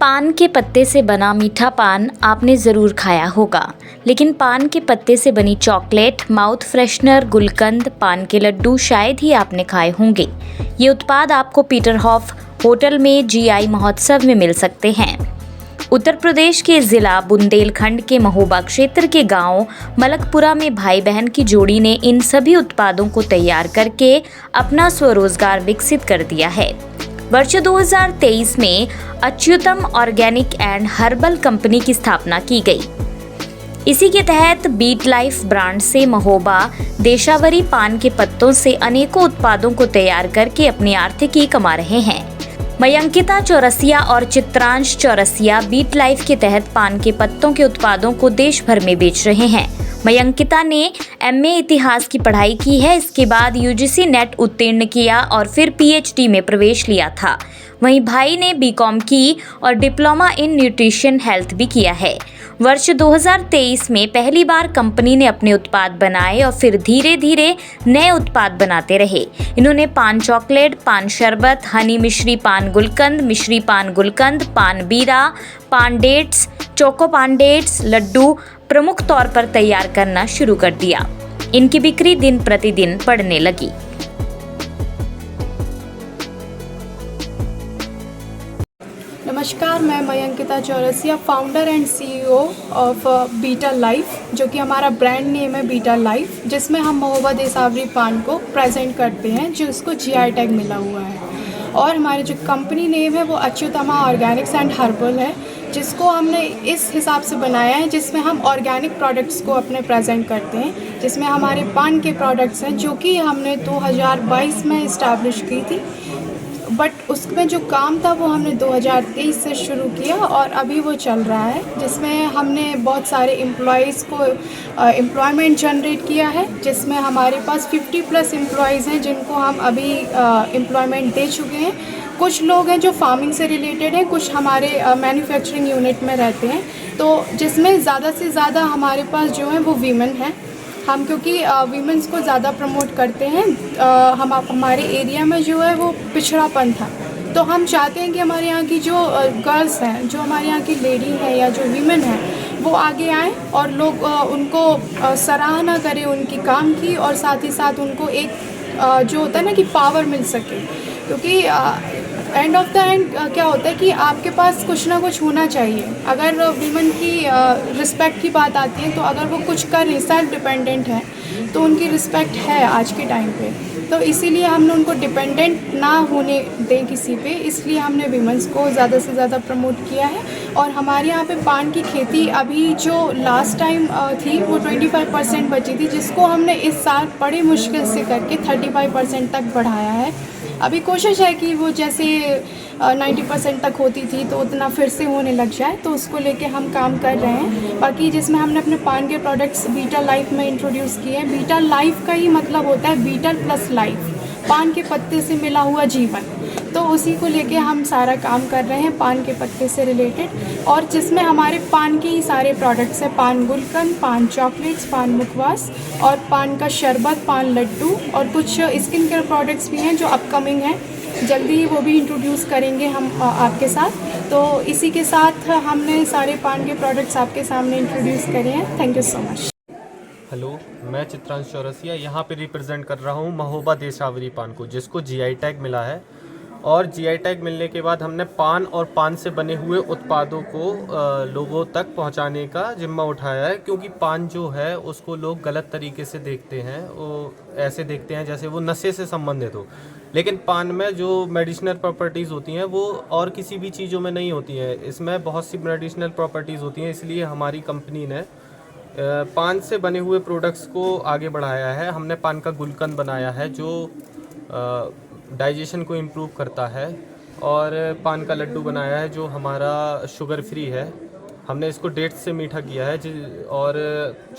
पान के पत्ते से बना मीठा पान आपने ज़रूर खाया होगा, लेकिन पान के पत्ते से बनी चॉकलेट, माउथ फ्रेशनर, गुलकंद, पान के लड्डू शायद ही आपने खाए होंगे। ये उत्पाद आपको पीटरहॉफ होटल में जीआई महोत्सव में मिल सकते हैं। उत्तर प्रदेश के जिला बुंदेलखंड के महोबा क्षेत्र के गांव मलकपुरा में भाई बहन की जोड़ी ने इन सभी उत्पादों को तैयार करके अपना स्वरोजगार विकसित कर दिया है। वर्ष 2023 में Achyutam organic and herbal company की स्थापना की गई। इसी के तहत बीट लाइफ ब्रांड से महोबा देशावरी पान के पत्तों से अनेकों उत्पादों को तैयार करके अपनी आर्थिकी कमा रहे हैं। मयंकिता चौरसिया और चित्रांश चौरसिया बीट लाइफ के तहत पान के पत्तों के उत्पादों को देश भर में बेच रहे हैं। मयंकिता ने एमए इतिहास की पढ़ाई की है। इसके बाद यूजीसी नेट उत्तीर्ण किया और फिर पीएचडी में प्रवेश लिया था। वहीं भाई ने बीकॉम की और डिप्लोमा इन न्यूट्रिशन हेल्थ भी किया है। वर्ष 2023 में पहली बार कंपनी ने अपने उत्पाद बनाए और फिर धीरे धीरे नए उत्पाद बनाते रहे। इन्होंने पान चॉकलेट, पान शरबत, हनी मिश्री पान गुलकंद, मिश्री पान गुलकंद, पान बीरा, पान डेट्स, चोको पान डेट्स, लड्डू प्रमुख तौर पर तैयार करना शुरू कर दिया। इनकी बिक्री दिन प्रतिदिन बढ़ने लगी। नमस्कार, मैं Mayankita Chaurasia, founder and CEO of Beta Life, जो कि हमारा ब्रांड नेम है बीटा लाइफ, जिसमें हम महोबा देसावरी पान को प्रेजेंट करते हैं, जो उसको जीआई टैग मिला हुआ है। और हमारी जो कंपनी नेम है वो अच्युतमा ऑर्गेनिक्स एंड हर्बल है, जिसको हमने इस हिसाब से बनाया है जिसमें हम ऑर्गेनिक प्रोडक्ट्स को अपने प्रेजेंट करते हैं, जिसमें हमारे पान के प्रोडक्ट्स हैं जो कि हमने 2022 में इस्टेब्लिश की थी, बट उसमें जो काम था वो हमने 2023 से शुरू किया और अभी वो चल रहा है, जिसमें हमने बहुत सारे एम्प्लॉयज़ को एम्प्लॉयमेंट जनरेट किया है, जिसमें हमारे पास 50+ एम्प्लॉयज़ हैं जिनको हम अभी एम्प्लॉयमेंट दे चुके हैं। कुछ लोग हैं जो फार्मिंग से रिलेटेड हैं, कुछ हमारे मैन्युफैक्चरिंग यूनिट में रहते हैं, तो जिसमें ज़्यादा से ज़्यादा हमारे पास जो है वो वीमेन हैं। हम क्योंकि वीमेंस को ज़्यादा प्रमोट करते हैं, हमारे एरिया में जो है वो पिछड़ापन था, तो हम चाहते हैं कि हमारे यहाँ की जो गर्ल्स हैं, जो हमारे यहाँ की लेडी हैं या जो वीमेन हैं, वो आगे आएँ और लोग उनको सराहना करें उनकी काम की, और साथ ही साथ उनको एक जो होता है ना कि पावर मिल सके, क्योंकि एंड ऑफ द एंड क्या होता है कि आपके पास कुछ ना कुछ होना चाहिए। अगर वीमेन की रिस्पेक्ट की बात आती है, तो अगर वो कुछ कर रही, सेल्फ डिपेंडेंट है, तो उनकी रिस्पेक्ट है आज के टाइम पे। तो इसीलिए हमने उनको डिपेंडेंट ना होने दें किसी पे, इसलिए हमने वीमेंस को ज़्यादा से ज़्यादा प्रमोट किया है। और हमारे यहाँ पे पान की खेती अभी जो लास्ट टाइम थी वो 25% बची थी, जिसको हमने इस साल बड़ी मुश्किल से करके 35% तक बढ़ाया है। अभी कोशिश है कि वो जैसे 90% तक होती थी तो उतना फिर से होने लग जाए, तो उसको लेके हम काम कर रहे हैं। बाकी जिसमें हमने अपने पान के प्रोडक्ट्स बीटा लाइफ में इंट्रोड्यूस किए हैं। बीटा लाइफ का ही मतलब होता है बीटल प्लस लाइफ, पान के पत्ते से मिला हुआ जीवन, तो उसी को लेके हम सारा काम कर रहे हैं पान के पत्ते से रिलेटेड, और जिसमें हमारे पान के ही सारे प्रोडक्ट्स हैं, पान गुलकंद, पान चॉकलेट्स, पान मुखवास और पान का शरबत, पान लड्डू, और कुछ स्किन केयर प्रोडक्ट्स भी हैं जो अपकमिंग हैं, जल्दी ही वो भी इंट्रोड्यूस करेंगे हम आपके साथ। तो इसी के साथ हमने सारे पान के प्रोडक्ट्स आपके सामने इंट्रोड्यूस करे हैं। Thank you so much. Hello, मैं चित्रांश चौरसिया यहाँ पे रिप्रेजेंट कर रहा हूँ महोबा देसावरी पान को, जिसको जीआई टैग मिला है। और जीआई टैग मिलने के बाद हमने पान और पान से बने हुए उत्पादों को लोगों तक पहुँचाने का जिम्मा उठाया है, क्योंकि पान जो है उसको लोग गलत तरीके से देखते हैं। वो ऐसे देखते हैं जैसे वो नशे से संबंधित हो, लेकिन पान में जो मेडिसिनल प्रॉपर्टीज़ होती हैं वो और किसी भी चीज़ों में नहीं होती हैं। इसमें बहुत सी मेडिसिनल प्रॉपर्टीज़ होती हैं, इसलिए हमारी कंपनी ने पान से बने हुए प्रोडक्ट्स को आगे बढ़ाया है। हमने पान का गुलकंद बनाया है जो डाइजेशन को इम्प्रूव करता है, और पान का लड्डू बनाया है जो हमारा शुगर फ्री है। हमने इसको डेट्स से मीठा किया है, और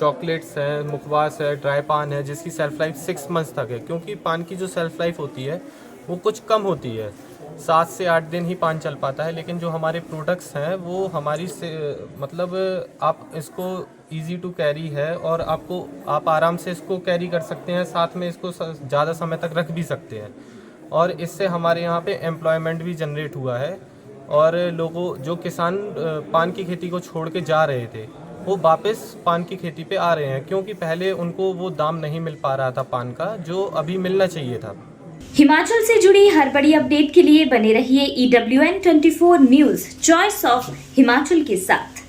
चॉकलेट्स हैं, मुखवास है, ड्राई पान है, जिसकी सेल्फ लाइफ 6 मंथ्स तक है, क्योंकि पान की जो सेल्फ लाइफ होती है वो कुछ कम होती है, 7 से 8 दिन ही पान चल पाता है। लेकिन जो हमारे प्रोडक्ट्स हैं वो हमारी से मतलब आप इसको इजी टू कैरी है, और आप आराम से इसको कैरी कर सकते हैं, साथ में इसको ज़्यादा समय तक रख भी सकते हैं, और इससे हमारे यहाँ पे एम्प्लॉयमेंट भी जनरेट हुआ है। और लोगों जो किसान पान की खेती को छोड़ के जा रहे थे वो वापस पान की खेती पे आ रहे हैं, क्योंकि पहले उनको वो दाम नहीं मिल पा रहा था पान का जो अभी मिलना चाहिए था। हिमाचल से जुड़ी हर बड़ी अपडेट के लिए बने रहिए EWN24 news choice of Himachal के साथ।